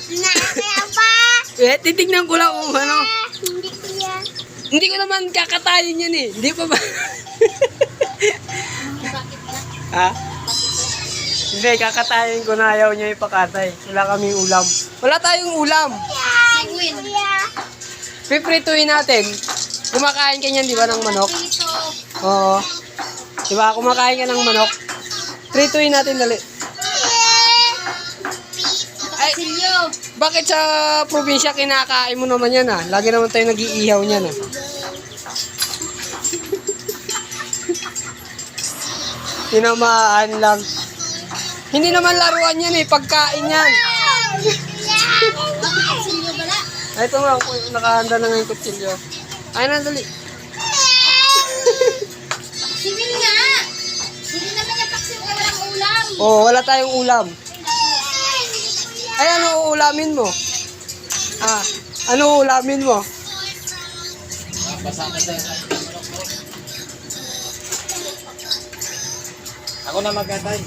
Kaya pa. Titignan ko lang kung ano. Hindi kuya. Hindi ko naman kakatayin yan eh. Hindi pa ba? Ha? Hindi, kakatayin ko na ayaw niya ipakatay. Wala kaming ulam. Wala tayong ulam. Siguin. Kuya. Piprituin natin. Kumakain ka niyan, di ba, ng manok? Oo. Di ba, kumakain ka ng manok? Prituin natin dali. Ay, bakit sa probinsya kinakain mo naman yan ah? Lagi naman tayo nag-iihaw niyan ah. Tinamaan lang. Hindi naman laruan yan eh, pagkain yan. Ay, ito nga, nakahanda na nga yung kutsilyo. Ay, nandali. Sibil nga. Hindi naman yung paksin ka walang ulam. Oo, wala tayong ulam. Ay, ano uulamin mo? Ah, ano uulamin mo? Ako na magkatay.